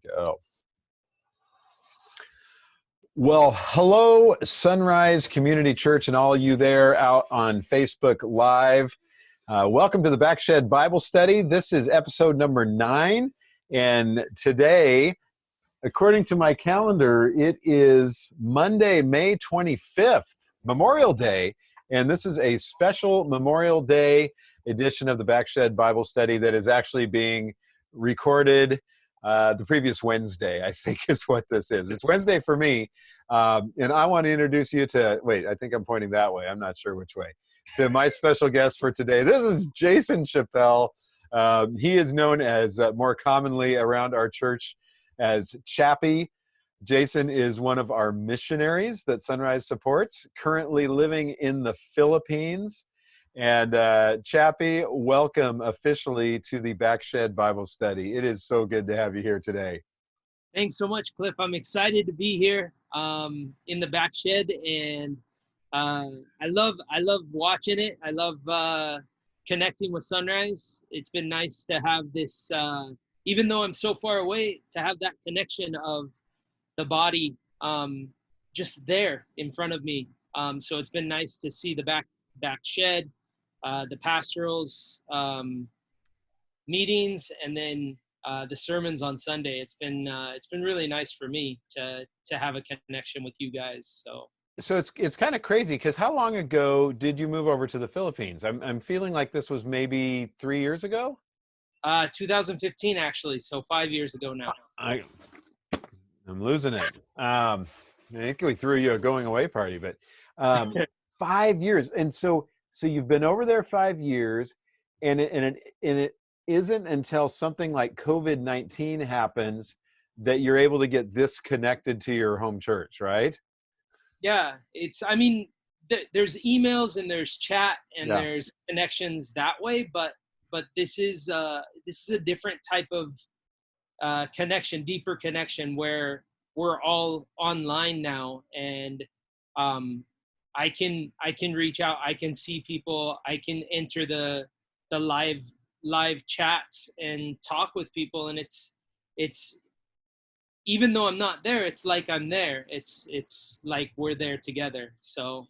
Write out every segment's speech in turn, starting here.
go. Well, hello, Sunrise Community Church, and all you there out on Facebook Live. Welcome to the Backshed Bible Study. This is episode number 9, and today, according to my calendar, it is Monday, May 25th, Memorial Day, and this is a special Memorial Day edition of the Backshed Bible Study that is actually being recorded the previous Wednesday, I think is what this is. It's Wednesday for me, and I want to introduce you to, wait, I think I'm pointing that way. I'm not sure which way. To my special guest for today. This is Jason Chappel. He is known as, more commonly around our church, as Chappy. Jason is one of our missionaries that Sunrise supports, currently living in the Philippines. And Chappy, welcome officially to the Backshed Bible Study. It is so good to have you here today. Thanks so much, Cliff. I'm excited to be here in the Backshed, and I love watching it. I love connecting with Sunrise. It's been nice to have this, even though I'm so far away, to have that connection of the body just there in front of me. So it's been nice to see the Backshed. The pastorals meetings, and then the sermons on Sunday. It's been really nice for me to have a connection with you guys. So it's kind of crazy, because how long ago did you move over to the Philippines? I'm feeling like this was maybe 3 years ago. 2015 actually, so 5 years ago now. I'm losing it. I think we threw you a going away party, but 5 years, and so you've been over there 5 years, and it isn't until something like COVID-19 happens that you're able to get this connected to your home church, right? Yeah, there's emails and there's chat and there's connections that way, but this is a different type of connection, deeper connection, where we're all online now, and I can reach out, I can see people, I can enter the live chats and talk with people, and it's even though I'm not there, it's like I'm there. It's like we're there together. So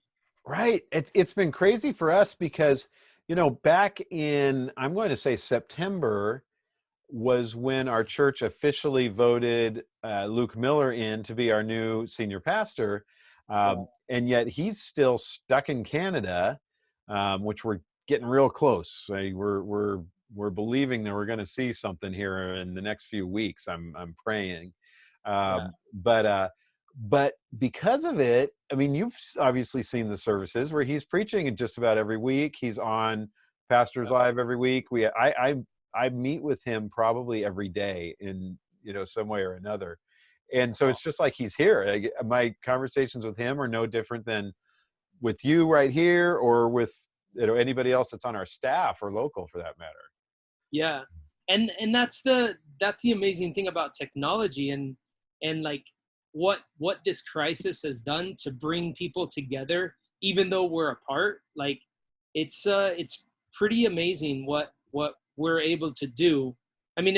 right, it's been crazy for us because, back in, I'm going to say September, was when our church officially voted Luke Miller in to be our new senior pastor. And yet he's still stuck in Canada, which we're getting real close. We're believing that we're going to see something here in the next few weeks. I'm praying, but because of it, I mean, you've obviously seen the services where he's preaching just about every week. He's on Pastors Live every week. I meet with him probably every day in some way or another. And so it's just like he's here. My conversations with him are no different than with you right here, or with anybody else that's on our staff or local for that matter. Yeah, and that's the amazing thing about technology, and like what this crisis has done to bring people together, even though we're apart. Like it's pretty amazing what we're able to do. I mean,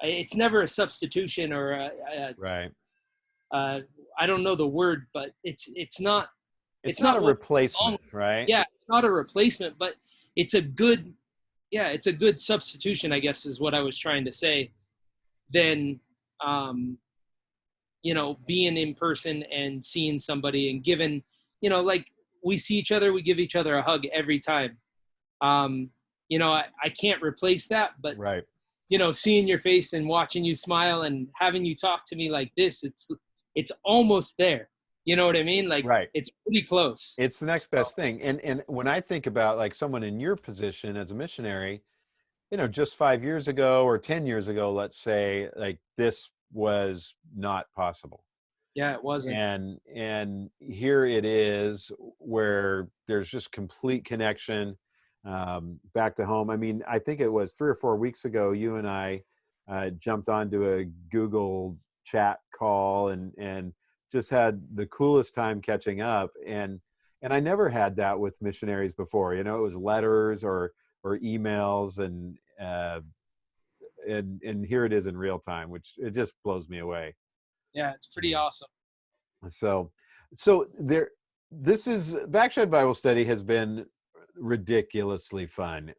it's never a substitution or right. I don't know the word, but it's not a replacement, right? Yeah, it's not a replacement, but it's a good substitution, I guess is what I was trying to say. Than being in person and seeing somebody and giving, like we see each other, we give each other a hug every time. I can't replace that, but right. Seeing your face and watching you smile and having you talk to me like this, it's almost there. You know what I mean? Like, right. It's pretty close. It's the next best thing. And when I think about like someone in your position as a missionary, just 5 years ago or 10 years ago, let's say, like this was not possible. Yeah, it wasn't. And here it is, where there's just complete connection back to home. I mean, I think it was 3 or 4 weeks ago, you and I jumped onto a Google chat call and just had the coolest time catching up. And I never had that with missionaries before. It was letters or emails, and and here it is in real time, which it just blows me away. Yeah, it's pretty awesome. So this is Backshed Bible Study has been ridiculously fun.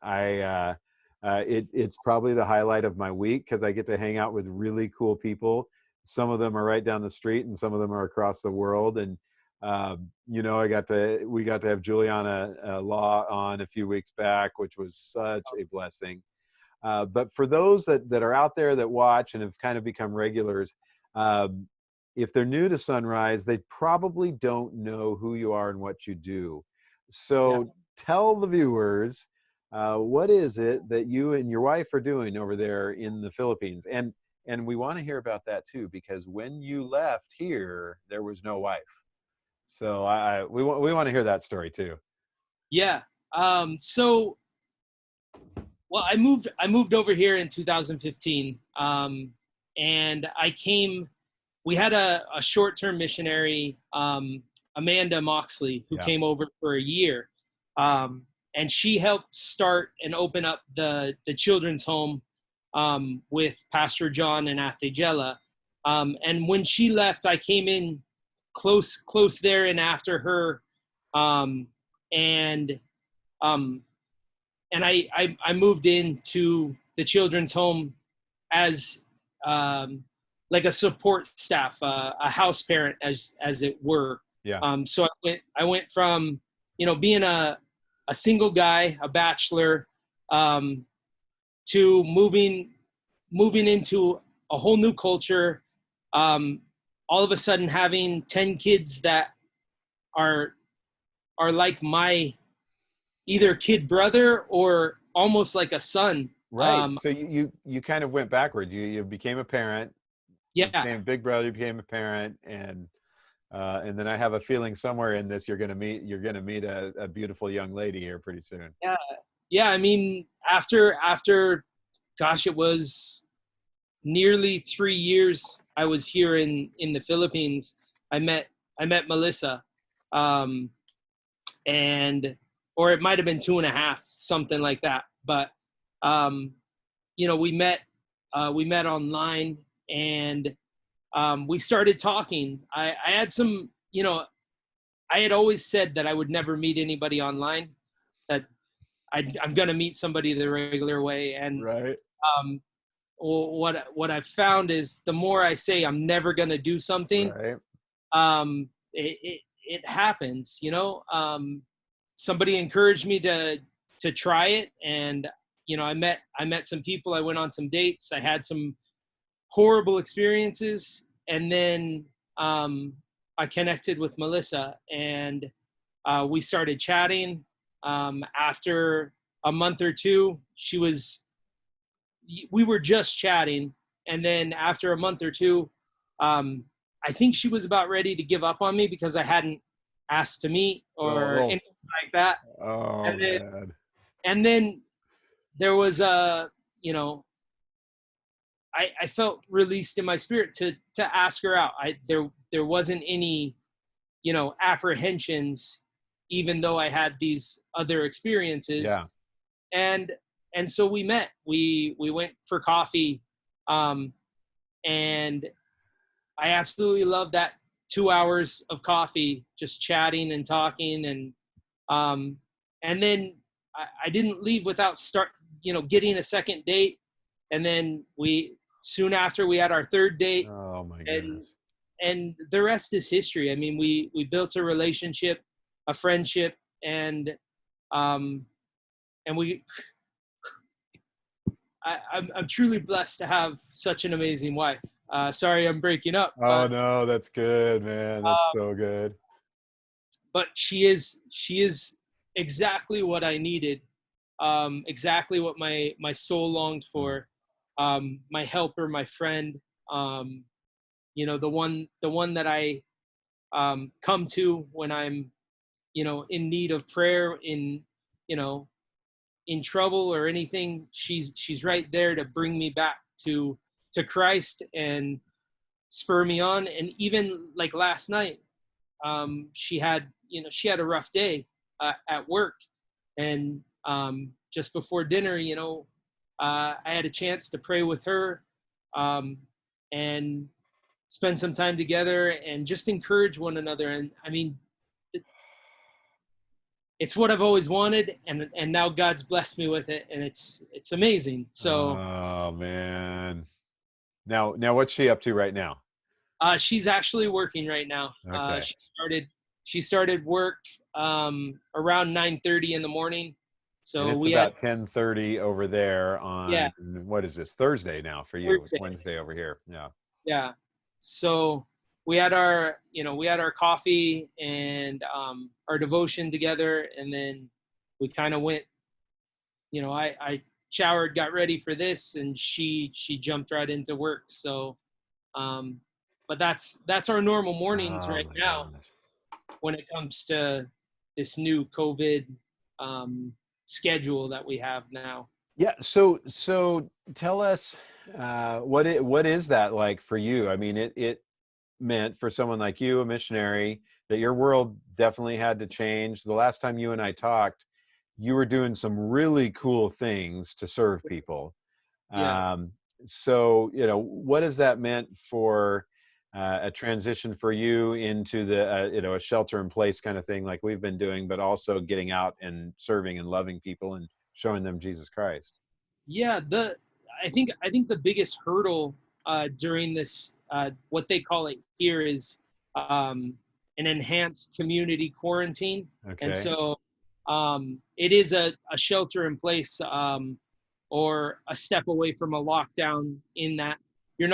It's probably the highlight of my week because I get to hang out with really cool people. Some of them are right down the street, and some of them are across the world. And we got to have Juliana Law on a few weeks back, which was such a blessing. But for those that are out there that watch and have kind of become regulars, if they're new to Sunrise, they probably don't know who you are and what you do. So tell the viewers, what is it that you and your wife are doing over there in the Philippines? And we want to hear about that too, because when you left here, there was no wife. So we want to hear that story too. Yeah. So, well, I moved over here in 2015, and we had a short-term missionary, Amanda Moxley, who came over for a year. And she helped start and open up the children's home with Pastor John and Ate Jella. And when she left, I came in close there and after her. And I moved into the children's home as like a support staff, a house parent, as it were. Yeah. So I went from being a single guy, a bachelor, to moving into a whole new culture. All of a sudden, having 10 kids that are like my either kid brother or almost like a son. Right. So you kind of went backwards. You became a parent. Yeah. You became a big brother. You became a parent, and then I have a feeling somewhere in this you're gonna meet a beautiful young lady here pretty soon. Yeah. Yeah. I mean, after gosh, it was nearly 3 years I was here in the Philippines. I met Melissa, or it might have been 2.5, something like that. But we met online, and we started talking. I had some, I had always said that I would never meet anybody online, that I'm going to meet somebody the regular way. And right. What I've found is the more I say I'm never going to do something, right. It happens, somebody encouraged me to try it. And, I met some people, I went on some dates, I had some horrible experiences. And then I connected with Melissa, and we started chatting. After a month or two, we were just chatting. And then after a month or two, I think she was about ready to give up on me because I hadn't asked to meet or anything like that. Oh, man. And then there was I felt released in my spirit to ask her out. There wasn't any, apprehensions, even though I had these other experiences. Yeah. And so we met. We went for coffee, and I absolutely loved that 2 hours of coffee, just chatting and talking. And then I didn't leave without getting a second date. And then soon after we had our third date. Oh my goodness. And the rest is history. I mean, we built a relationship, a friendship, and I'm truly blessed to have such an amazing wife. Sorry, I'm breaking up. Oh no, that's good, man. That's so good. But she is exactly what I needed, exactly what my soul longed for. My helper, my friend, the one that I come to when I'm, in need of prayer, in trouble or anything. She's right there to bring me back to Christ and spur me on. And even like last night, she had a rough day at work, and just before dinner, I had a chance to pray with her, and spend some time together and just encourage one another. And I mean, it's what I've always wanted, and now God's blessed me with it, and it's amazing. So Oh man. Now what's she up to right now? she's actually working right now. Okay. She started work around 9:30 in the morning. And So it's we had, about 10:30 over there yeah, on, what is this? Thursday now for you. It's Thursday. Wednesday over here. Yeah. Yeah. So we had our coffee and our devotion together, and then we kind of went. I showered, got ready for this, and she jumped right into work. So, um, but that's our normal mornings Oh right my now gosh. when it comes to this new COVID schedule that we have now. Yeah. So tell us, what is that like for you? I mean, it meant for someone like you, a missionary, that your world definitely had to change. The last time you and I talked, you were doing some really cool things to serve people. Yeah. Um, so, what has that meant for a transition for you into the, a shelter in place kind of thing like we've been doing, but also getting out and serving and loving people and showing them Jesus Christ? Yeah, I think the biggest hurdle during this, what they call it here, is an enhanced community quarantine. And Okay. so it is a shelter in place, or a step away from a lockdown, in that you're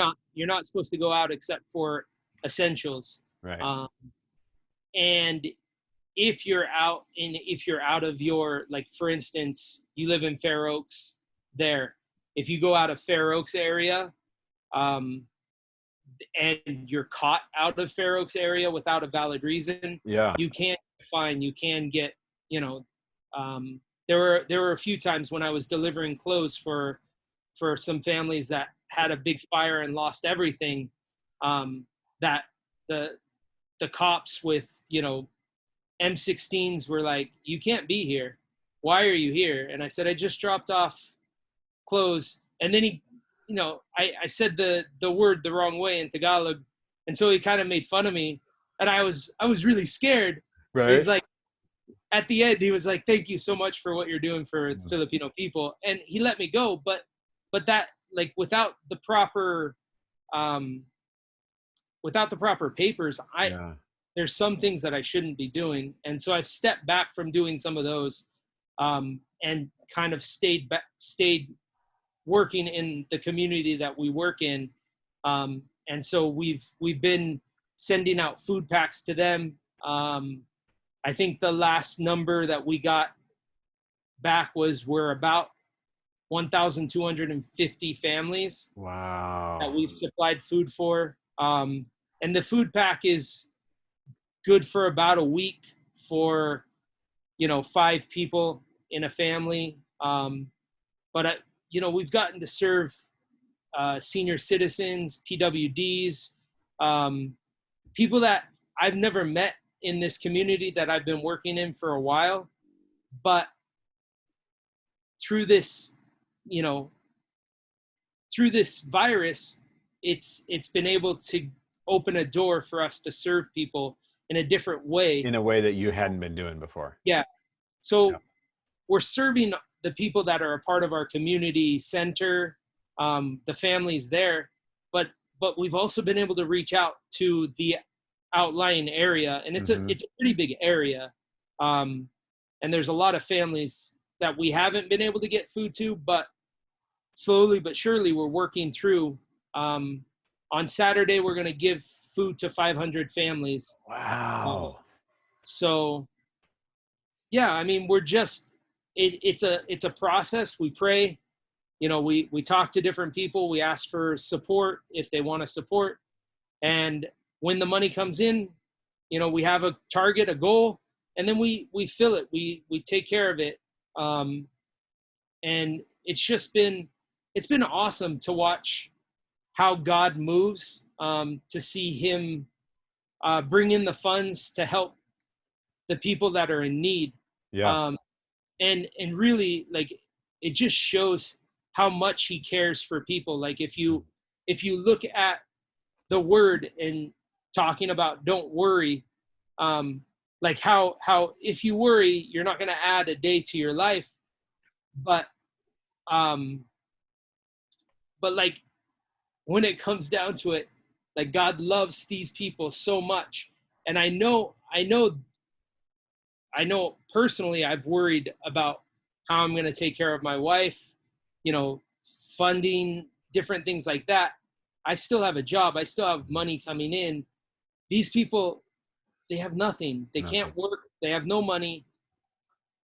not supposed to go out except for essentials. Right. Um, and if you're out of your, like, for instance, you live in Fair Oaks, there, if you go out of Fair Oaks area, um, and you're caught out of Fair Oaks area without a valid reason, Yeah. you can get fined. You can get, you know, there were a few times when I was delivering clothes for some families that had a big fire and lost everything, that the the cops with, M16s were like, "You can't be here. Why are you here?" And I said, "I just dropped off clothes." And then I said the word the wrong way in Tagalog, and so he kind of made fun of me, and I was really scared. He's Right. like, at the end, he was like, "Thank you so much for what you're doing for the Filipino people," and he let me go. But that, like, um, without the proper papers, Yeah. there's some things that I shouldn't be doing, and so I've stepped back from doing some of those, and kind of stayed working in the community that we work in, and so we've been sending out food packs to them. I think the last number that we got back was we're about 1,250 families that Wow. we've supplied food for, and the food pack is good for about a week for 5 people in a family. But we've gotten to serve senior citizens, PWDs, um, people that I've never met in this community that I've been working in for a while. But through this, you know, through this virus, it's been able to open a door for us to serve people in a different way. In a way that you hadn't been doing before. Yeah. So we're serving the people that are a part of our community center, the families there, but we've also been able to reach out to the outlying area, and it's a Hmm. it's a pretty big area, and there's a lot of families that we haven't been able to get food to, but slowly but surely we're working through. Um, on Saturday, we're going to give food to 500 families. Uh, Wow. so yeah, I mean, it's a process. We pray, we talk to different people, we ask for support if they want to support, and when the money comes in, we have a target, a goal, and then we fill it, we take care of it. And it's been awesome to watch how God moves, to see him bring in the funds to help the people that are in need. Yeah. um, and really, like, it just shows how much he cares for people. Like if you look at the word and talking about don't worry, like how if you worry, you're not going to add a day to your life, but um like when it comes down to it, like God loves these people so much. And I know personally I've worried about how I'm going to take care of my wife, you know, funding, different things like that. I still have a job. I still have money coming in. These people, they have nothing. They Nothing. can't work. They have no money.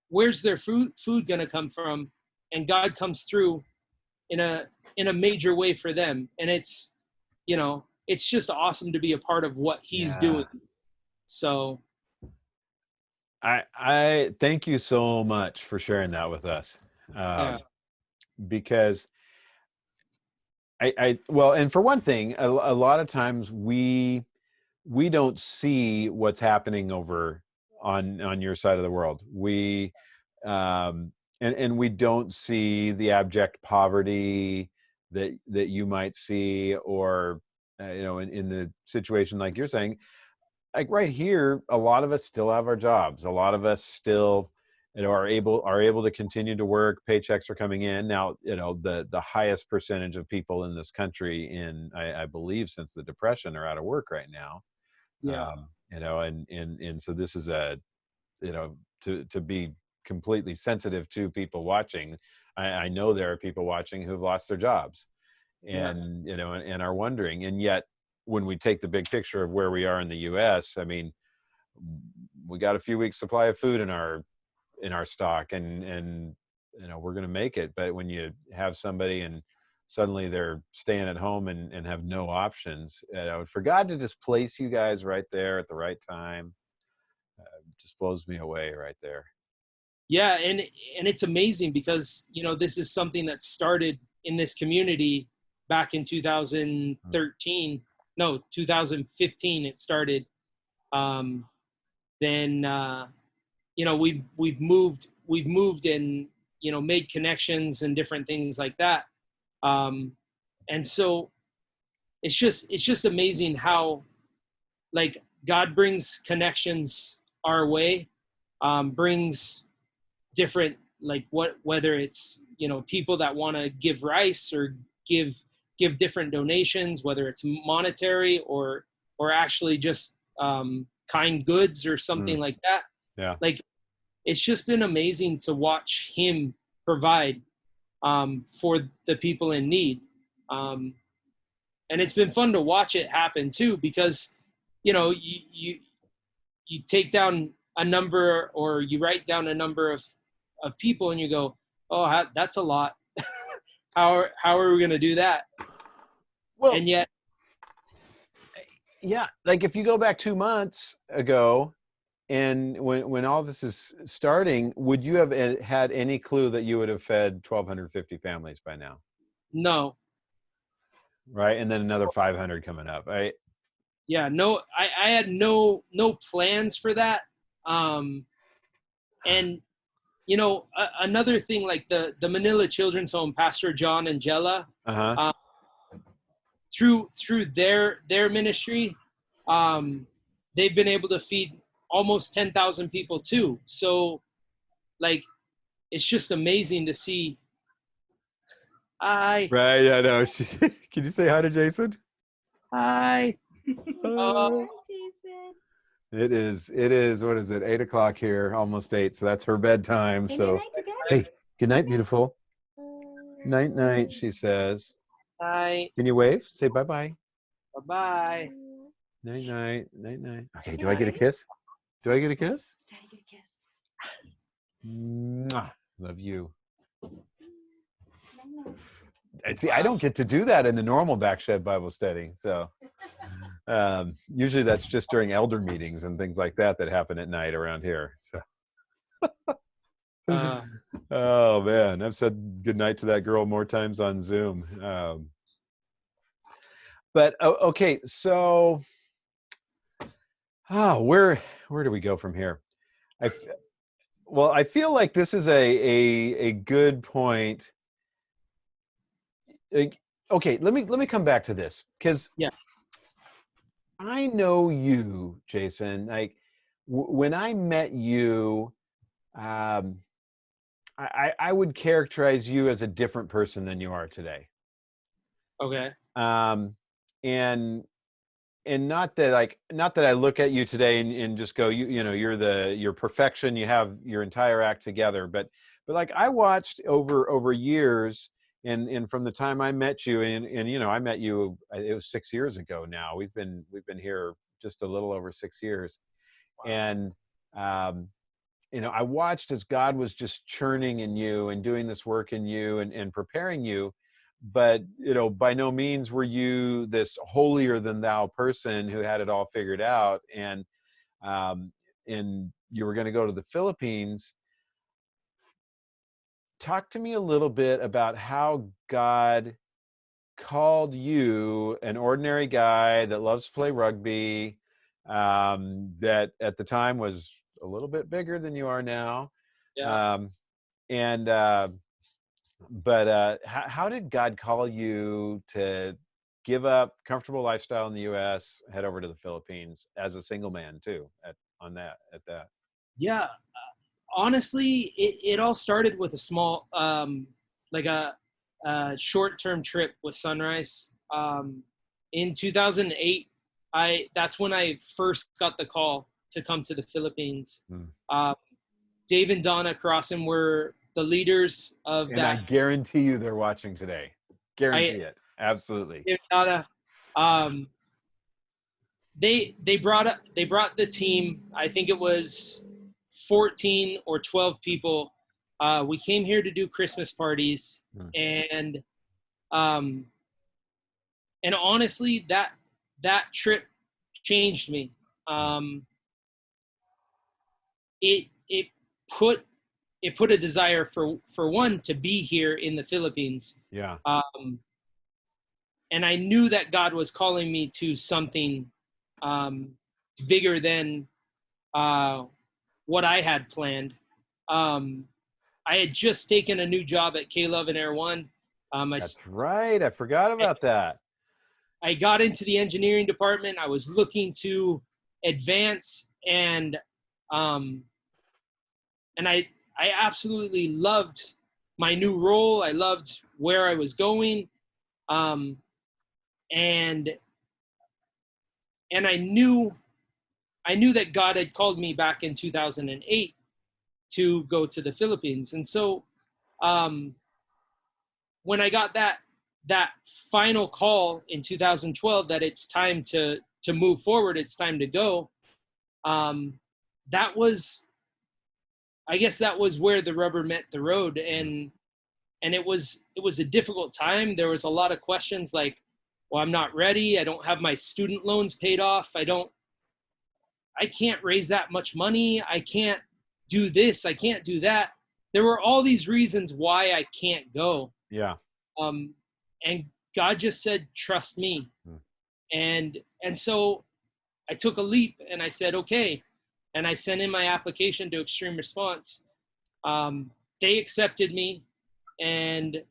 Where's their food going to come from? And God comes through in a major way for them. And it's, you know, it's just awesome to be a part of what he's Yeah. doing. So I thank you so much for sharing that with us. yeah, Because well, and for one thing, a lot of times we don't see what's happening over on your side of the world. We and we don't see the abject poverty that you might see, or you know, in the situation like you're saying, like right here, a lot of us still have our jobs. A lot of us still, you know, are able to continue to work. Paychecks are coming in now. You know, the highest percentage of people in this country, in I believe since the Depression, are out of work right now. yeah, You know, and so this is a, you know, to be completely sensitive to people watching. I know there are people watching who've lost their jobs, yeah, and you know, and are wondering. And yet, when we take the big picture of where we are in the U.S., I mean, we got a few weeks supply of food in our stock, and you know, we're going to make it. But when you have somebody and suddenly they're staying at home and have no options, for God to just place you guys right there at the right time, just blows me away right there. yeah. And it's amazing because, you know, this is something that started in this community back in 2013. No, 2015 it started. Um, then you know, we've moved and, you know, made connections and different things like that. Um, and so it's just amazing how, like, God brings connections our way, brings different, like, whether it's, you know, people that want to give rice or give different donations, whether it's monetary or actually just kind goods or something Mm, like that. yeah. Like, it's just been amazing to watch him provide for the people in need. Um, and it's been fun to watch it happen too, because, you know, you take down a number, or you write down a number of people and you go, oh, that's a lot. How are we going to do that? Well, And yet, yeah, like if you go back 2 months ago, and when all this is starting, would you have had any clue that you would have fed 1,250 families by now? no, Right, and then another 500 coming up. yeah, no, I had no plans for that. Um, and you know, another thing, like the Manila Children's Home, Pastor John and Jella, Uh-huh. uh, through their ministry, um, they've been able to feed almost 10,000 people too. So, like, it's just amazing to see. Hi, Right, yeah, no. Can you say hi to Jason? hi. Uh, Jason. It is, what is it, 8 o'clock here, almost 8, so that's her bedtime. Say So, goodnight to hey, Daddy. good night, beautiful. Uh, Night, night, she says. hi. Can you wave? Say bye-bye. Bye bye. Night, night, night, night. Okay, do You I get a ready? kiss? Do I get a kiss? Let's try to get a kiss. Mwah. Love you. Night-night. And see, I don't get to do that in the normal Backshed Bible study. So usually that's just during elder meetings and things like that happen at night around here. So, Uh, oh man, I've said goodnight to that girl more times on Zoom. But okay, so where do we go from here? Well, I feel like this is a good point okay, let me come back to this, because Yeah. I know you, Jason. Like when I met you, um, I would characterize you as a different person than you are today. Okay. Um, and not that I look at you today and just go, you know, you're perfection, you have your entire act together, but like I watched over years, and from the time I met you, and you know, I met you, it was 6 years ago now. We've been here just a little over 6 years. And um you know, I watched as God was just churning in you and doing this work in you, and preparing you. But, you know, by no means were you this holier than thou person who had it all figured out. Um, and you were going to go to the Philippines. Talk to me a little bit about how God called you, an ordinary guy that loves to play rugby, that at the time was a little bit bigger than you are now. Yeah. Um, and but how did God call you to give up comfortable lifestyle in the U.S., head over to the Philippines as a single man too? At that. Yeah. Honestly, it all started with a small, like a short-term trip with Sunrise. In 2008, that's when I first got the call to come to the Philippines. Hmm. Dave and Donna Crossan were the leaders of And I that. guarantee you they're watching today. Guarantee I it. Absolutely. Dave and Donna, um, they brought the team. I think it was 14 or 12 people. We came here to do Christmas parties, Hmm. and um, honestly, that trip changed me. It put it put a desire for one to be here in the Philippines. Yeah. And I knew that God was calling me to something um, bigger than what I had planned. I had just taken a new job at K-Love and Air One. That's right. I forgot about that. I got into the engineering department. I was looking to advance, and um, I absolutely loved my new role. I loved where I was going, um, and I knew that God had called me back in 2008 to go to the Philippines. And so um, when I got that final call in 2012 that it's time to move forward, it's time to go, that was, I guess that was where the rubber met the road. And it was a difficult time. There was a lot of questions like, well, I'm not ready. I don't have my student loans paid off. I can't raise that much money. I can't do this. I can't do that. There were all these reasons why I can't go. Yeah. And God just said, trust me. Hmm. And so I took a leap and I said, okay. And I sent in my application to Extreme Response. They accepted me, and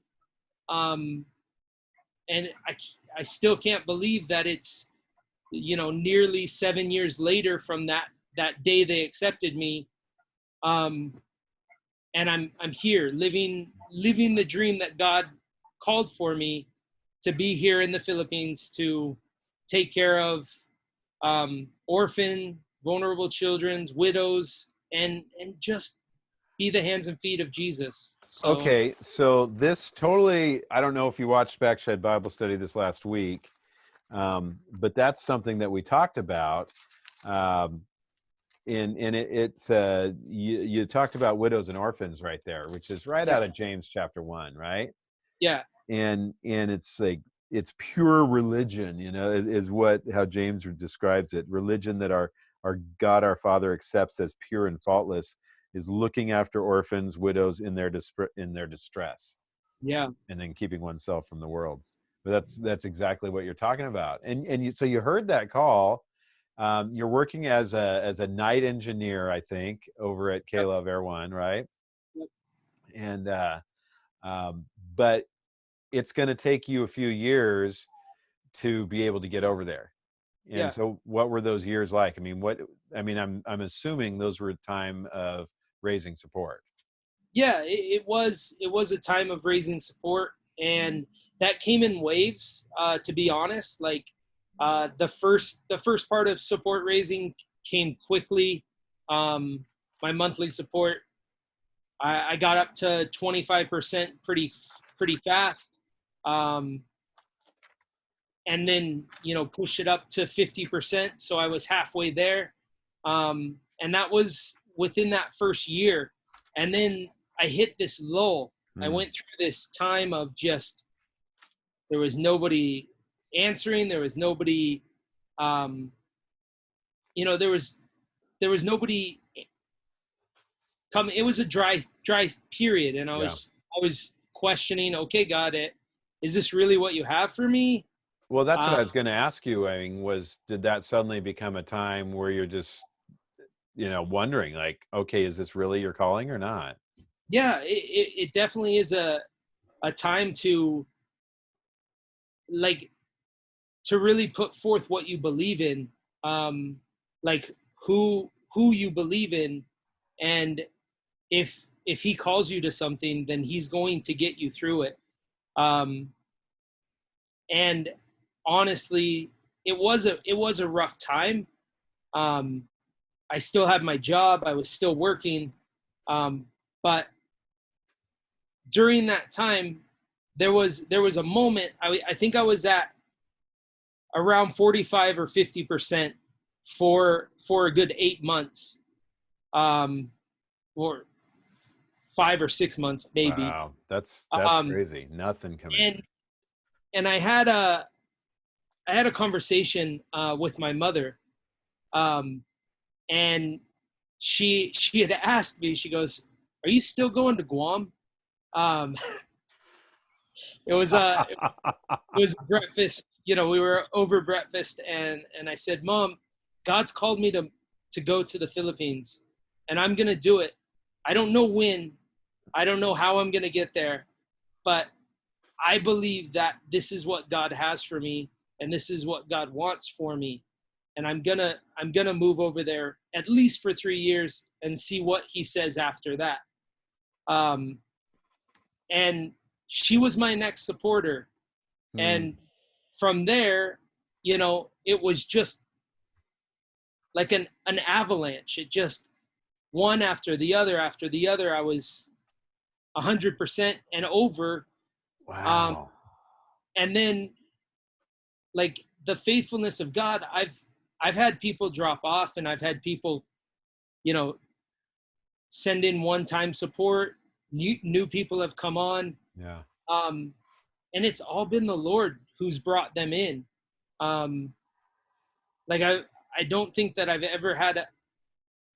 I still can't believe that it's, you know, nearly 7 years later from that day they accepted me. And I'm here living the dream that God called for me to be here in the Philippines to take care of orphan, vulnerable children, widows, and just be the hands and feet of Jesus. So Okay, so this totally, I don't know if you watched Backshed Bible Study this last week, but that's something that we talked about. It's you talked about widows and orphans right there, which is right Yeah. out of James chapter 1, right? yeah, And it's like, it's pure religion, you know, is what, how James describes it. Religion that our God, our Father, accepts as pure and faultless is looking after orphans, widows in their distress, yeah, and then keeping oneself from the world. But that's exactly what you're talking about. So you heard that call. You're working as a night engineer, I think, over at K-Love Air One, right? Yep. And but it's going to take you a few years to be able to get over there. And Yeah. so what were those years like? I mean, I'm assuming those were a time of raising support. Yeah, it was a time of raising support, and that came in waves. To be honest, like the first part of support raising came quickly. My monthly support, I got up to 25% pretty fast, and then push it up to 50%. So I was halfway there, and that was within that first year, and then I hit this lull. I went through this time of just, there was nobody answering. There was nobody, there was nobody coming. It was a dry period. And I was questioning, okay, God, is this really what you have for me? Well, that's what I was going to ask you. I mean, did that suddenly become a time where you're just, wondering like, okay, is this really your calling or not? Yeah, it definitely is a time to, like, to really put forth what you believe in, like who you believe in, and if he calls you to something, then he's going to get you through it. And honestly, it was a rough time. I still had my job. I was still working, but during that time, there was a moment. I think I was at around 45 or 50% for a good 8 months, or 5 or 6 months maybe. Wow, that's crazy. Nothing coming in. And I had a conversation with my mother, and she had asked me. She goes, "Are you still going to Guam?" It was a breakfast. We were over breakfast, and I said, "Mom, God's called me to go to the Philippines, and I'm gonna do it. I don't know when, I don't know how I'm gonna get there, but I believe that this is what God has for me, and this is what God wants for me, and I'm gonna move over there at least for 3 years and see what He says after that." And she was my next supporter, and from there, it was just like an avalanche. It just, one after the other after the other. I was 100% and over. Wow. And then, like, the faithfulness of God, I've had people drop off, and I've had people, send in one-time support. New people have come on. Yeah. And it's all been the Lord who's brought them in. Like, I don't think that I've ever had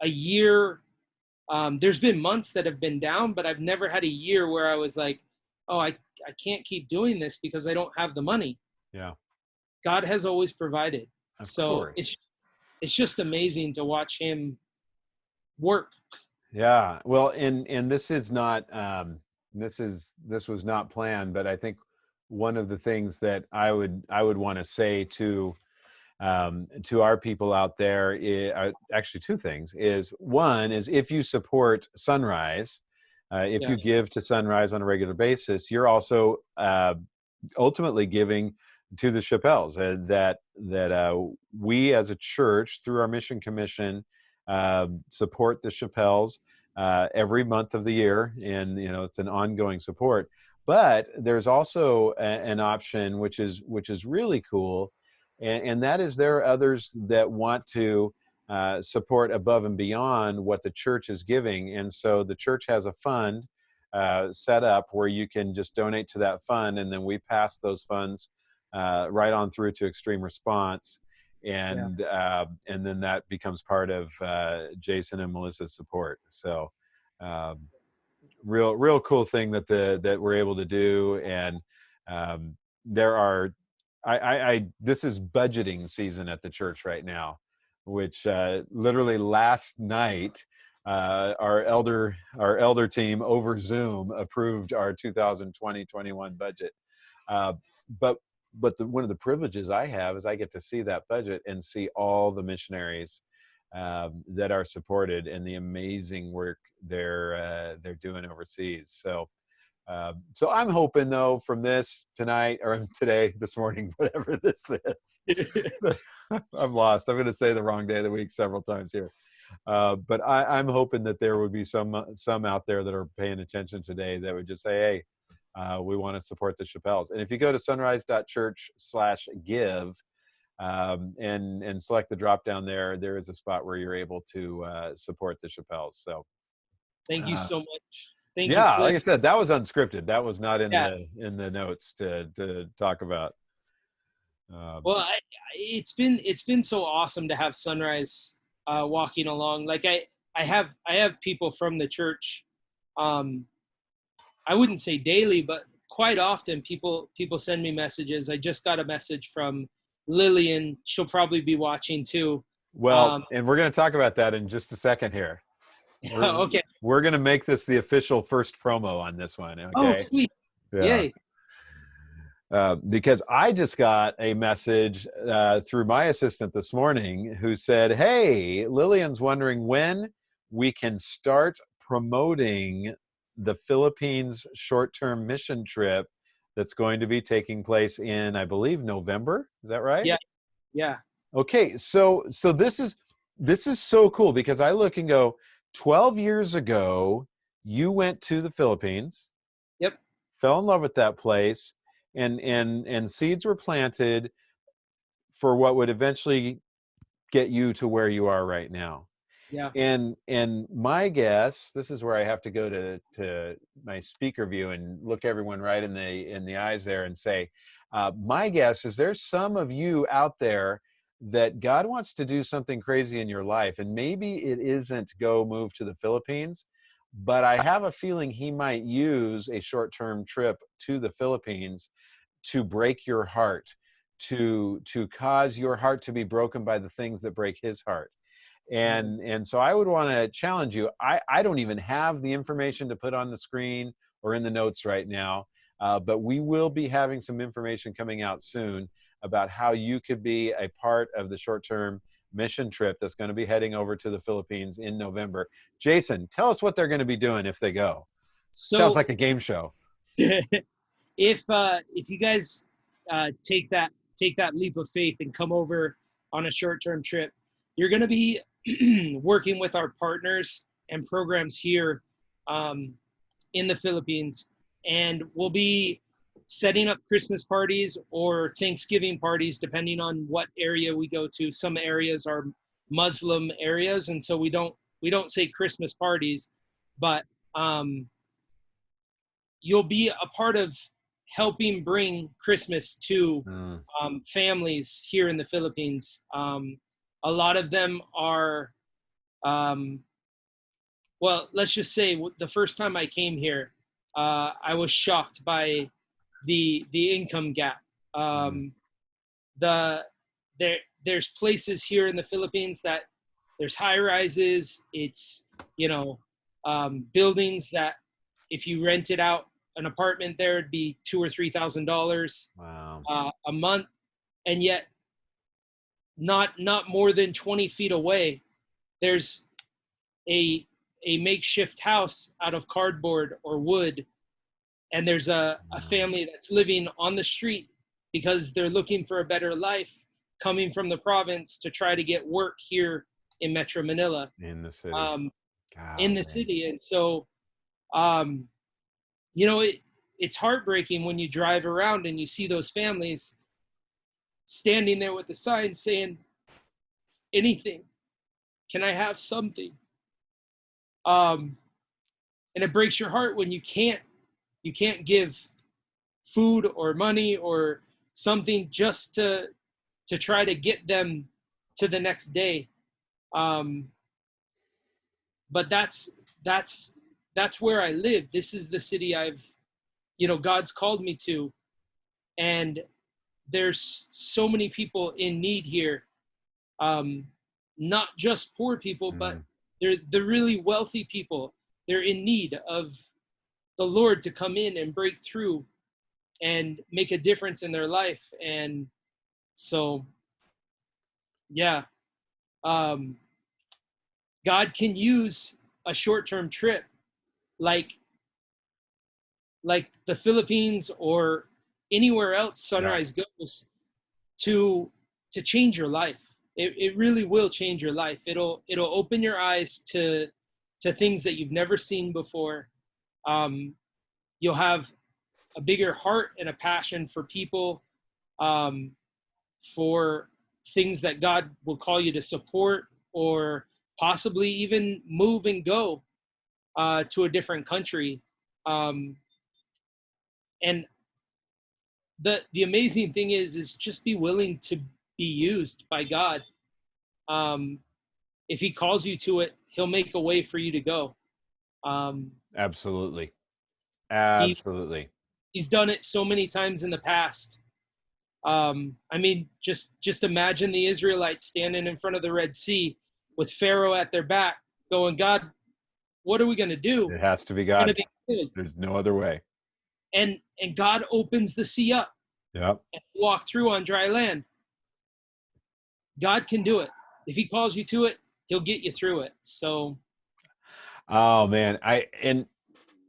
a year. There's been months that have been down, but I've never had a year where I was like, oh, I can't keep doing this because I don't have the money. Yeah. God has always provided. Of So course. it's just amazing to watch Him work. Yeah. Well, and this is not this was not planned, but I think one of the things that I would want to say to our people out there is, actually two things. Is one is, if you support Sunrise, if you give to Sunrise on a regular basis, you're also ultimately giving to the Chappels. That we as a church, through our mission commission, support the Chappels every month of the year, and it's an ongoing support. But there's also an option which is really cool, and that is, there are others that want to support above and beyond what the church is giving, and so the church has a fund set up where you can just donate to that fund, and then we pass those funds right on through to Extreme Response. And then that becomes part of Jason and Melissa's support. So real cool thing that we're able to do. And there are, this is budgeting season at the church right now, which literally last night our elder team over Zoom approved our 2020-21 budget. Uh, but one of the privileges I have is I get to see that budget and see all the missionaries that are supported and the amazing work they're doing overseas. So I'm hoping though from this tonight or today, this morning, whatever this is, I'm lost. I'm going to say the wrong day of the week several times here. But I'm hoping that there would be some out there that are paying attention today that would just say, hey, we want to support the Chappelles. And if you go to sunrise.church/give and select the drop down there is a spot where you're able to support the Chappelles. So Thank you so much. Thank you, yeah, Cliff. like I said, that was unscripted. That was not in Yeah. the notes to talk about. Well, it's been so awesome to have Sunrise walking along. Like I have people from the church. I wouldn't say daily, but quite often people send me messages. I just got a message from Lillian. She'll probably be watching too. Well, and we're going to talk about that in just a second here. Okay. We're going to make this the official first promo on this one. Okay. Oh, sweet. Yeah. Yay. Because I just got a message through my assistant this morning who said, hey, Lillian's wondering when we can start promoting the Philippines short-term mission trip that's going to be taking place in, I believe, November. Is that right? Yeah. Okay, so this is so cool because I look and go, 12 years ago, you went to the Philippines. Yep. Fell in love with that place, and seeds were planted for what would eventually get you to where you are right now. Yeah. And my guess, this is where I have to go to my speaker view and look everyone right in the eyes there and say, my guess is there's some of you out there that God wants to do something crazy in your life, and maybe it isn't go move to the Philippines, but I have a feeling he might use a short-term trip to the Philippines to break your heart, to cause your heart to be broken by the things that break his heart. And so I would want to challenge you. I don't even have the information to put on the screen or in the notes right now, but we will be having some information coming out soon about how you could be a part of the short-term mission trip that's going to be heading over to the Philippines in November. Jason, tell us what they're going to be doing if they go. So sounds like a game show. if you guys take that leap of faith and come over on a short-term trip, you're going to be working with our partners and programs here in the Philippines, and we'll be setting up Christmas parties or Thanksgiving parties depending on what area we go to. Some areas are Muslim areas, and so we don't say Christmas parties, but you'll be a part of helping bring Christmas to families here in the Philippines. A lot of them are, well, let's just say the first time I came here, I was shocked by the income gap. There's places here in the Philippines that there's high rises. It's, buildings that if you rented out an apartment there, it'd be $2,000 or $3,000 a month, and yet not more than 20 feet away, there's a makeshift house out of cardboard or wood, and there's a family that's living on the street because they're looking for a better life, coming from the province to try to get work here in Metro Manila. In the city. City. And so, it's heartbreaking when you drive around and you see those families standing there with the sign saying, anything, can I have something? And it breaks your heart when you can't give food or money or something just to try to get them to the next day. But that's where I live. This is the city God's called me to. And there's so many people in need here. Not just poor people, but they're the really wealthy people. They're in need of the Lord to come in and break through and make a difference in their life. And so, yeah, um, God can use a short-term trip like the Philippines or anywhere else Yeah. Sunrise goes to change your life. It really will change your life. It'll open your eyes to things that you've never seen before. Um, you'll have a bigger heart and a passion for people, um, for things that God will call you to support, or possibly even move and go to a different country. Um, and the amazing thing is just be willing to be used by God. Um, if He calls you to it, He'll make a way for you to go. Um, Absolutely. he Absolutely. He's done it so many times in the past. I mean, just imagine the Israelites standing in front of the Red Sea with Pharaoh at their back, going, "God, what are we going to do? It has to be We're going God. to be good." There's no other way. And God opens the sea up Yep. and walk through on dry land. God can do it. If He calls you to it, He'll get you through it. So, Oh man,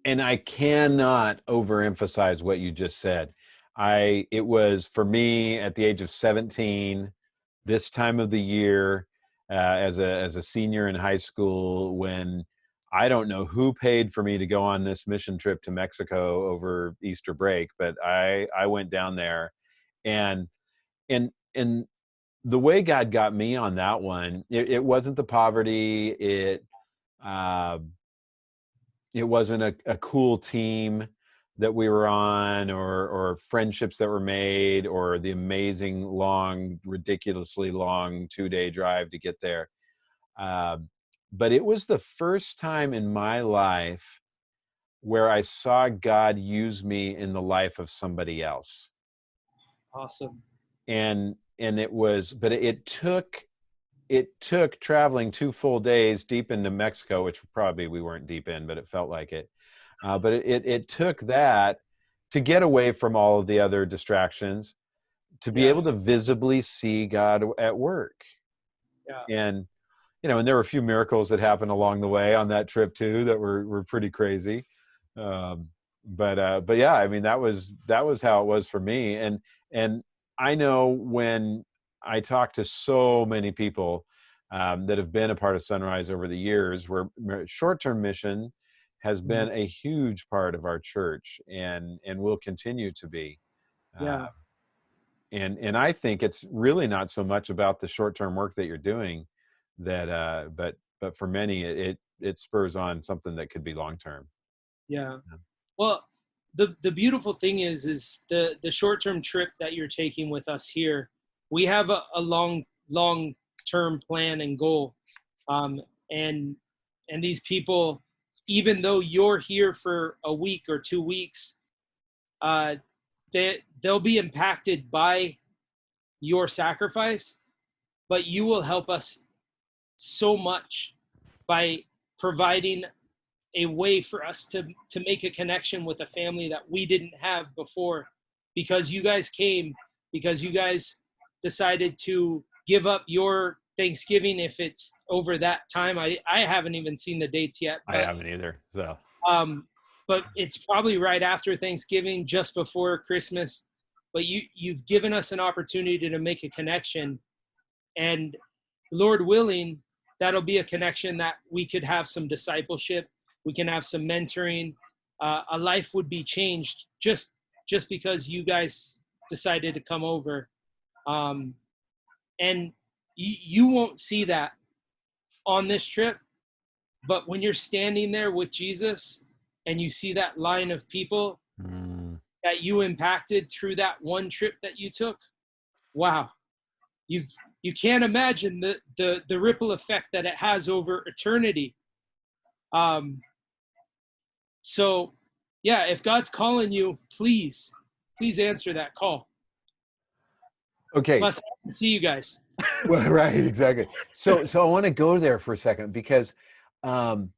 and I cannot overemphasize what you just said. It was for me at the age of 17, this time of the year, as a senior in high school, when I don't know who paid for me to go on this mission trip to Mexico over Easter break, but I went down there, and and the way God got me on that one, it wasn't the poverty, uh, it wasn't a cool team that we were on, or friendships that were made, or the amazing long, ridiculously long 2-day drive to get there. But it was the first time in my life where I saw God use me in the life of somebody else. awesome. And it was, but it took traveling 2 full days deep into Mexico, which probably we weren't deep in, but it felt like it. But it took that to get away from all of the other distractions, to be Yeah, able to visibly see God at work. yeah, And and there were a few miracles that happened along the way on that trip too that were pretty crazy. Um, but yeah, I mean that was how it was for me. And I know when I talk to so many people that have been a part of Sunrise over the years, where short-term mission has been a huge part of our church, and will continue to be. Uh, yeah, and I think it's really not so much about the short-term work that you're doing, that but for many it spurs on something that could be long-term. yeah. Well, the beautiful thing is the short term trip that you're taking with us here. We have a long term plan and goal, um, and these people, even though you're here for a week or 2 weeks, uh, they'll be impacted by your sacrifice, but you will help us so much by providing a way for us to make a connection with a family that we didn't have before, because you guys came, because you guys decided to give up your Thanksgiving. If it's over that time, I haven't even seen the dates yet, I haven't either. So um but it's probably right after Thanksgiving, just before Christmas. But you've given us an opportunity to make a connection, and Lord willing, that'll be a connection that we could have some discipleship, we can have some mentoring. A life would be changed just because you guys decided to come over. Um, and you won't see that on this trip, but when you're standing there with Jesus and you see that line of people mm, that you impacted through that one trip that you took, wow, you you can't imagine the ripple effect that it has over eternity. Um, so yeah, if God's calling you, please answer that call. okay. Plus, I can see you guys. Well, right, exactly. So I want to go there for a second, because um,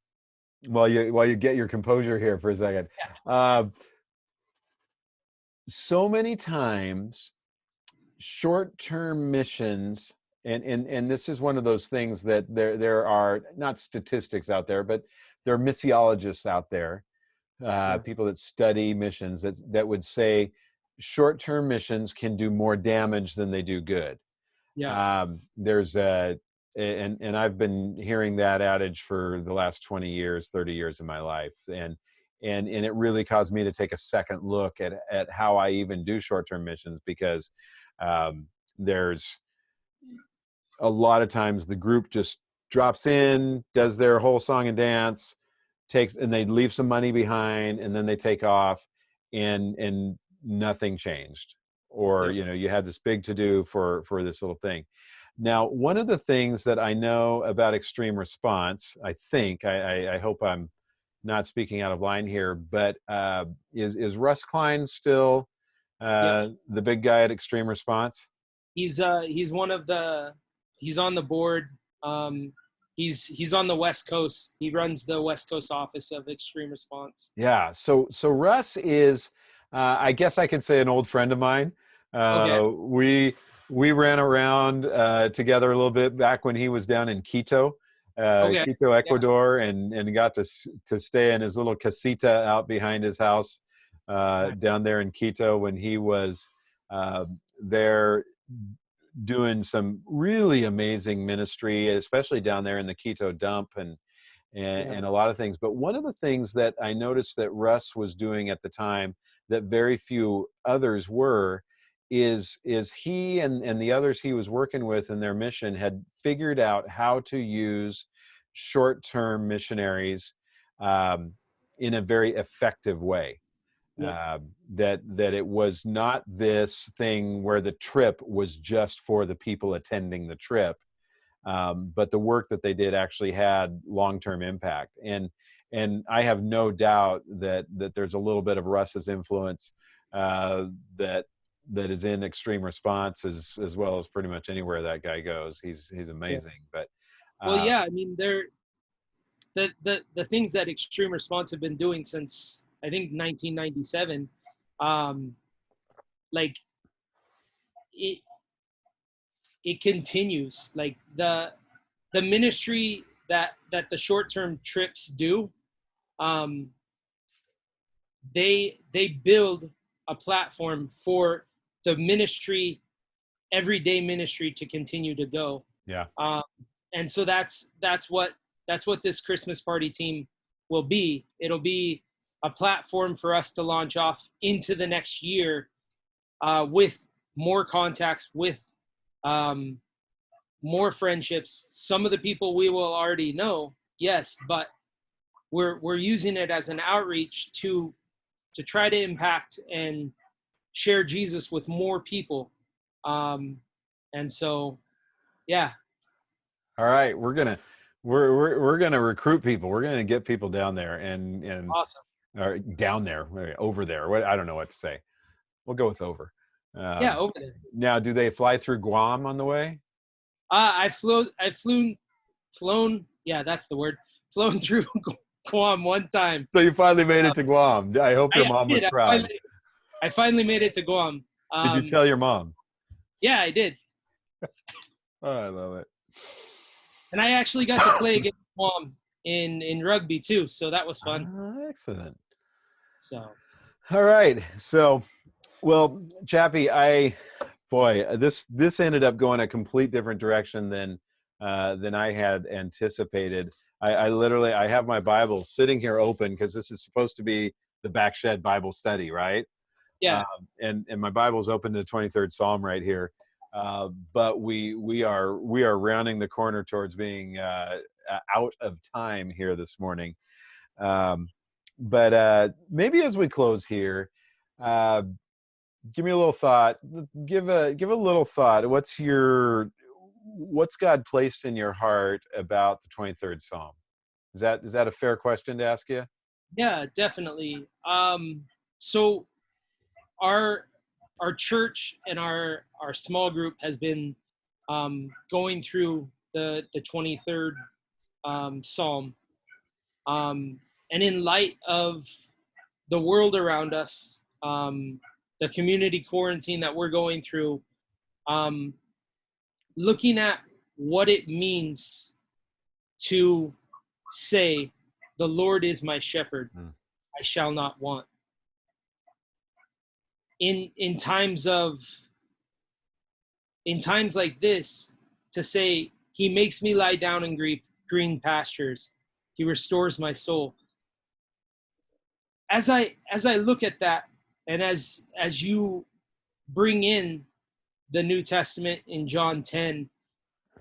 while you get your composure here for a second. Um, so many times short-term missions, and this is one of those things that there are not statistics out there, but there are missiologists out there, Yeah. people that study missions that would say short-term missions can do more damage than they do good. Yeah. There's a and I've been hearing that adage for the last 20 years, 30 years of my life. And it really caused me to take a second look at how I even do short-term missions, because there's a lot of times the group just drops in, does their whole song and dance, and they leave some money behind, and then they take off, and nothing changed. Or Yep. you had this big to do for this little thing. Now, one of the things that I know about extreme response, I think, I hope I'm not speaking out of line here, but is Russ Klein still Yep. the big guy at Extreme Response? He's one of the, he's on the board. He's on the West Coast. He runs the West Coast office of Extreme Response. Yeah. So Russ is, I guess I could say, an old friend of mine. Okay. We ran around together a little bit back when he was down in Quito, Okay. Quito, Yeah. Ecuador, and got to stay in his little casita out behind his house Nice. down there in Quito when he was there doing some really amazing ministry, especially down there in the Quito dump and a lot of things. But one of the things that I noticed that Russ was doing at the time that very few others were is he and the others he was working with in their mission had figured out how to use short-term missionaries in a very effective way. Yep. That it was not this thing where the trip was just for the people attending the trip, but the work that they did actually had long-term impact. And I have no doubt that there's a little bit of Russ's influence that is in Extreme Response as well as pretty much anywhere that guy goes. He's amazing. But Well, yeah, I mean, the things that Extreme Response have been doing since, I think, 1997, like it continues. Like the ministry that the short-term trips do, um, they build a platform for the ministry, everyday ministry, to continue to go. yeah, And so that's what this Christmas party team will be. It'll be a platform for us to launch off into the next year with more contacts, with more friendships. Some of the people we will already know, yes, but we're using it as an outreach to try to impact and share Jesus with more people. And so, yeah. all right, we're gonna recruit people. We're gonna get people down there and Awesome. or down there, over there. What, I don't know what to say. We'll go with over. Yeah, over there. Now, do they fly through Guam on the way? I've flown. Yeah, that's the word. Flown through Guam one time. So you finally made it to Guam. I hope your mom was proud. I finally made it to Guam. Did you tell your mom? Yeah, I did. Oh, I love it. And I actually got to play against Guam in rugby too, so that was fun. Oh, excellent. So. All right. So, well, Chappie, this ended up going a complete different direction than I had anticipated. I literally have my Bible sitting here open because this is supposed to be the Backshed Bible study, right? Yeah. And my Bible's open to the 23rd Psalm right here. But we are rounding the corner towards being out of time here this morning. But maybe as we close here, give me a little thought. Give a little thought. What's God placed in your heart about the 23rd Psalm? Is that a fair question to ask you? Yeah, definitely. So our church and our small group has been going through the 23rd Psalm, and in light of the world around us, the community quarantine that we're going through, looking at what it means to say, the Lord is my shepherd, I shall not want. In times like this, to say, he makes me lie down in green pastures, he restores my soul. As I look at that, and as you bring in the New Testament in John 10,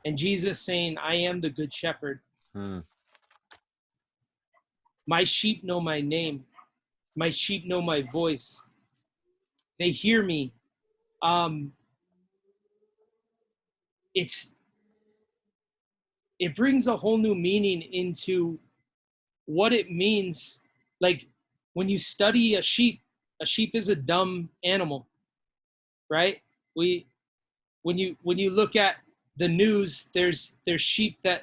and Jesus saying, I am the good shepherd. My sheep know my name. My sheep know my voice. They hear me. It brings a whole new meaning into what it means. Like when you study a sheep is a dumb animal, right? When you look at the news, there's sheep that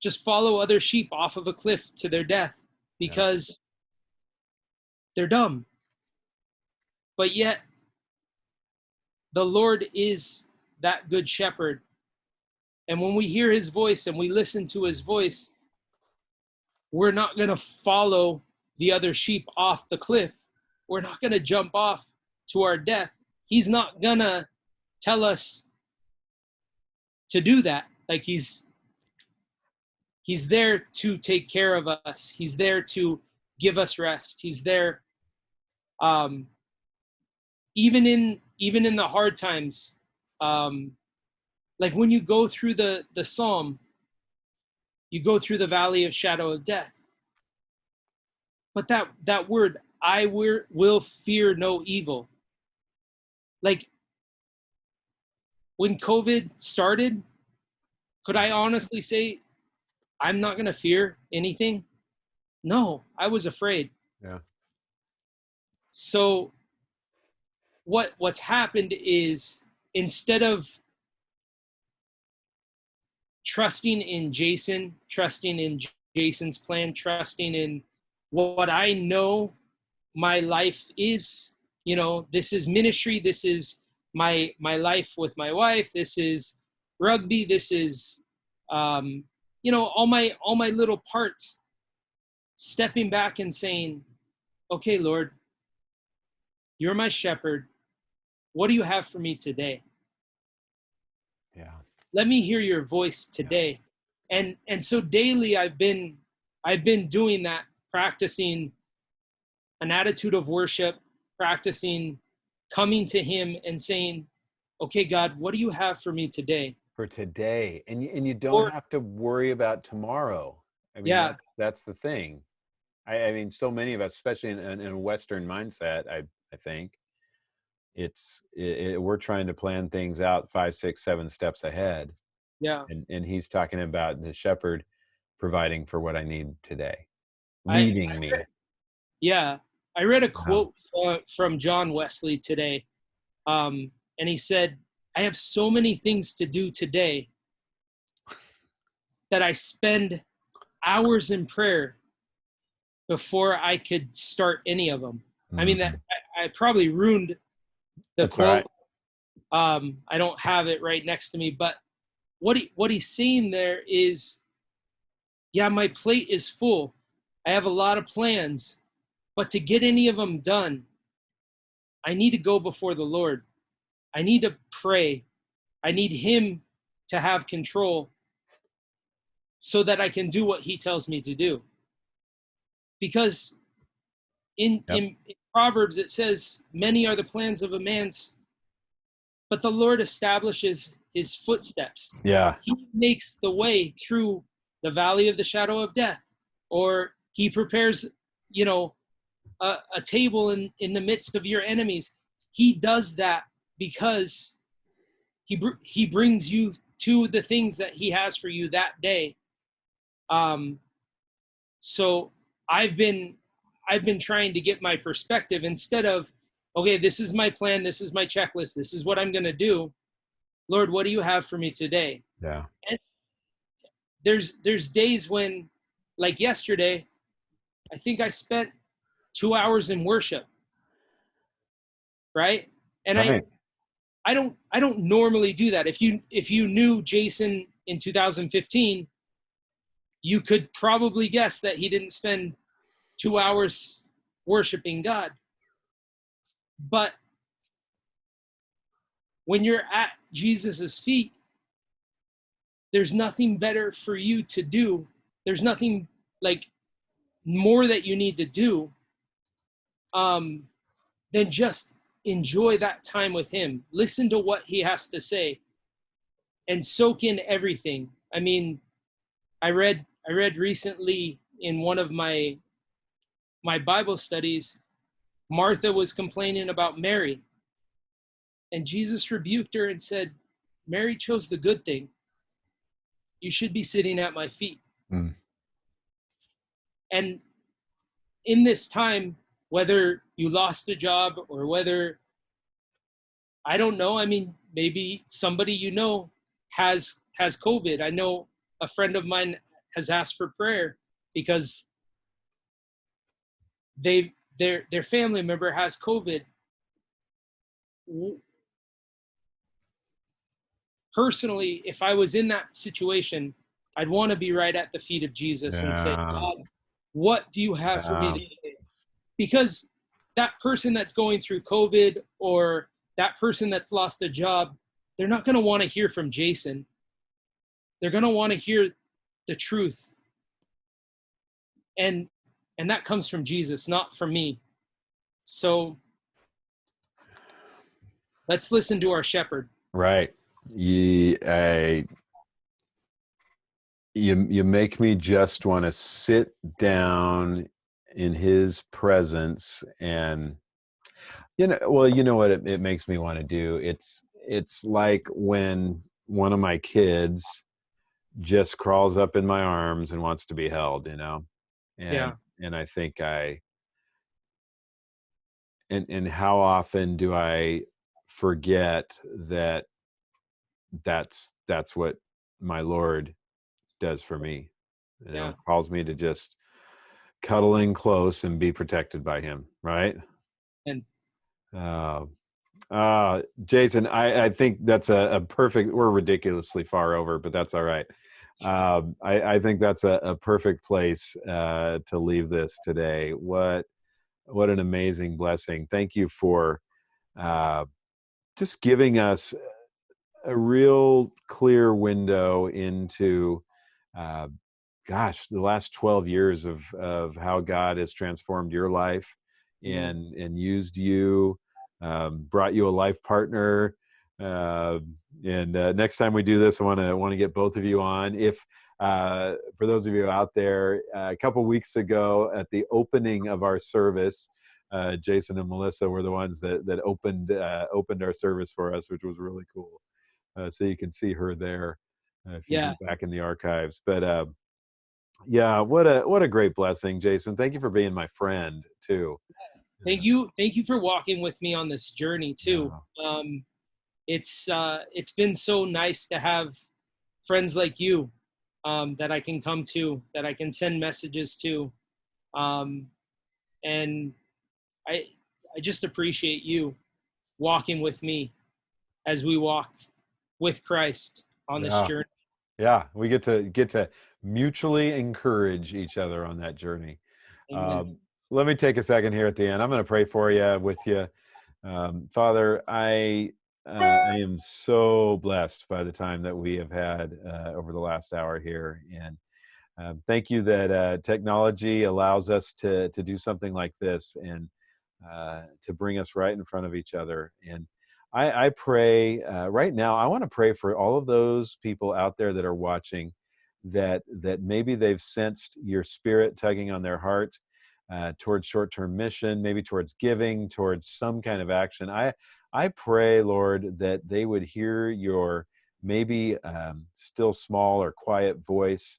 just follow other sheep off of a cliff to their death because they're dumb. But yet the Lord is that good shepherd. And when we hear his voice and we listen to his voice, we're not going to follow the other sheep off the cliff. We're not going to jump off to our death. He's not going to tell us to do that. Like he's there to take care of us. He's there to give us rest. He's there even in the hard times. Like when you go through the psalm, you go through the valley of shadow of death. But that word, I will fear no evil. Like when COVID started, could I honestly say I'm not going to fear anything? No, I was afraid. Yeah. So what's happened is, instead of trusting in Jason's plan, trusting in what I know my life is, this is ministry, this is my life with my wife, this is rugby, this is all my little parts, stepping back and saying, okay, Lord, you're my shepherd. What do you have for me today? Yeah. Let me hear your voice today. And so daily I've been doing that, practicing an attitude of worship, practicing coming to him and saying, okay, God, what do you have for me today? For today. And you don't have to worry about tomorrow. I mean, that's the thing. I mean, so many of us, especially in a Western mindset, I think we're trying to plan things out 5, 6, 7 steps ahead. Yeah. And he's talking about the shepherd providing for what I need today, leading me. I read a quote from John Wesley today. And he said, I have so many things to do today that I spend hours in prayer before I could start any of them. I mean, that I probably ruined the quote. Right. I don't have it right next to me, but what he's saying there is, my plate is full. I have a lot of plans, but to get any of them done, I need to go before the Lord. I need to pray. I need him to have control so that I can do what he tells me to do. Because in Proverbs, it says, many are the plans of a man's, but the Lord establishes his footsteps. Yeah. He makes the way through the valley of the shadow of death, or he prepares, a table in the midst of your enemies. He does that because he brings you to the things that he has for you that day. So I've been trying to get my perspective, instead of, okay, this is my plan, this is my checklist, this is what I'm going to do. Lord, what do you have for me today? Yeah. And there's days when, like yesterday, I think I spent 2 hours in worship. right? And Right. I don't normally do that. If you knew Jason in 2015, you could probably guess that he didn't spend 2 hours worshiping God. But when you're at Jesus's feet, there's nothing better for you to do. There's nothing like more that you need to do um, than just enjoy that time with him. Listen to what he has to say and soak in everything. I mean, I read recently in one of my Bible studies, Martha was complaining about Mary, and Jesus rebuked her and said, Mary chose the good thing. You should be sitting at my feet. Mm. And in this time, whether you lost a job or whether, I don't know, I mean, maybe somebody you know has COVID. I know a friend of mine has asked for prayer because their family member has COVID. Personally, if I was in that situation, I'd want to be right at the feet of Jesus and say, Yeah. God, what do you have for me today? Because that person that's going through COVID or that person that's lost a job, they're not going to want to hear from Jason. They're going to want to hear the truth. And that comes from Jesus, not from me. So let's listen to our shepherd. Right. You make me just want to sit down in his presence, and you know what it makes me want to do. It's like when one of my kids just crawls up in my arms and wants to be held, and Yeah. and I think and how often do I forget that that's what my Lord does for me. Yeah. Calls me to just cuddle in close and be protected by him, right? And uh, Jason, I think that's a perfect, we're ridiculously far over, but that's all right. I think that's a perfect place to leave this today. What an amazing blessing. Thank you for just giving us a real clear window into uh, the last 12 years of how God has transformed your life and used you, brought you a life partner. And next time we do this, I want to get both of you on. If for those of you out there, a couple weeks ago at the opening of our service, Jason and Melissa were the ones that opened our service for us, which was really cool. So you can see her there if you go back in the archives. But yeah, what a great blessing, Jason. Thank you for being my friend too. Thank you for walking with me on this journey too. Yeah. It's been so nice to have friends like you that I can come to, that I can send messages to, and I just appreciate you walking with me as we walk with Christ on this Yeah. journey. Yeah, we get to mutually encourage each other on that journey. Amen. Let me take a second here at the end. I'm going to pray for you with you. Father, I am so blessed by the time that we have had over the last hour here, and thank you that technology allows us to do something like this and to bring us right in front of each other. And I pray right now. I want to pray for all of those people out there that are watching, that maybe they've sensed your spirit tugging on their heart towards short-term mission, maybe towards giving, towards some kind of action. I pray, Lord, that they would hear your maybe still small or quiet voice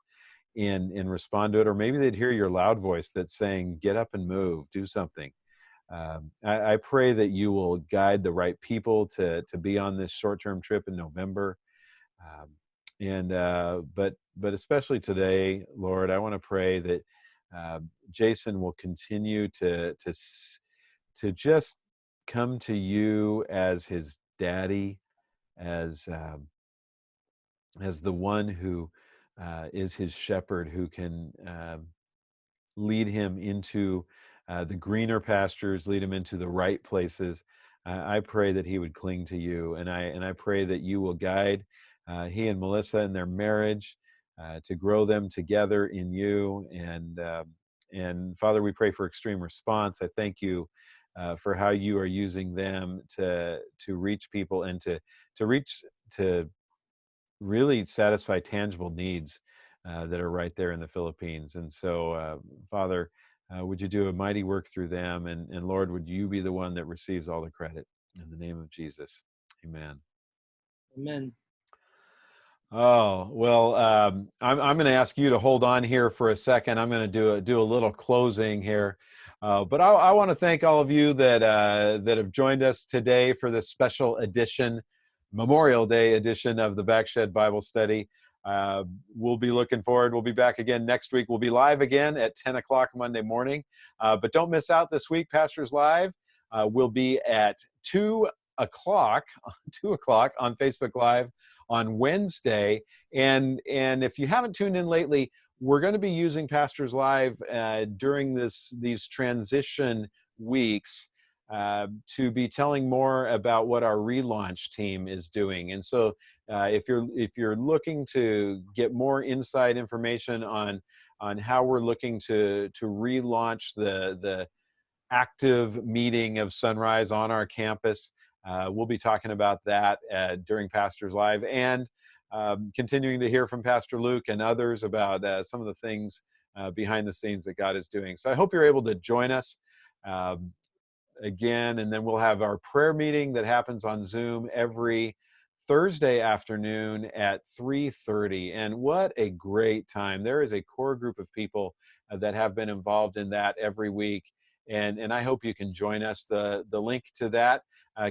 and respond to it, or maybe they'd hear your loud voice that's saying, "Get up and move, do something." I pray that you will guide the right people to be on this short-term trip in November, um, but especially today, Lord, I want to pray that Jason will continue to just come to you as his daddy, as the one who is his shepherd, who can lead him into the greener pastures, lead him into the right places. I pray that he would cling to you, and I pray that you will guide he and Melissa in their marriage, to grow them together in you. And Father, we pray for extreme response. I thank you for how you are using them to reach people, and to reach to really satisfy tangible needs that are right there in the Philippines. And so, Father, would you do a mighty work through them? And Lord, would you be the one that receives all the credit? In the name of Jesus, amen. Amen. Oh, well, I'm going to ask you to hold on here for a second. I'm going to do a little closing here. But I want to thank all of you that have joined us today for this special edition, Memorial Day edition of the Backshed Bible Study. We'll be looking forward. We'll be back again next week. We'll be live again at 10 o'clock Monday morning. But don't miss out this week. Pastors Live will be at 2 o'clock on Facebook Live on Wednesday. And if you haven't tuned in lately, we're going to be using Pastors Live during these transition weeks to be telling more about what our relaunch team is doing. And so if you're looking to get more inside information on how we're looking to relaunch the active meeting of Sunrise on our campus, we'll be talking about that during Pastors Live, and continuing to hear from Pastor Luke and others about some of the things behind the scenes that God is doing. So I hope you're able to join us again, and then we'll have our prayer meeting that happens on Zoom every Thursday afternoon at 3:30. And what a great time. There is a core group of people that have been involved in that every week. And I hope you can join us. The link to that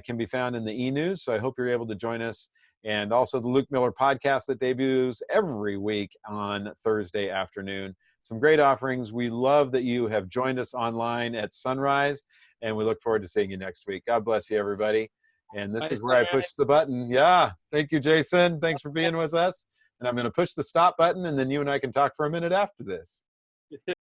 can be found in the e-news. So I hope you're able to join us. And also the Luke Miller podcast that debuts every week on Thursday afternoon. Some great offerings. We love that you have joined us online at Sunrise, and we look forward to seeing you next week. God bless you, everybody. And this is where I push the button. Yeah. Thank you, Jason. Thanks for being with us. And I'm going to push the stop button, and then you and I can talk for a minute after this.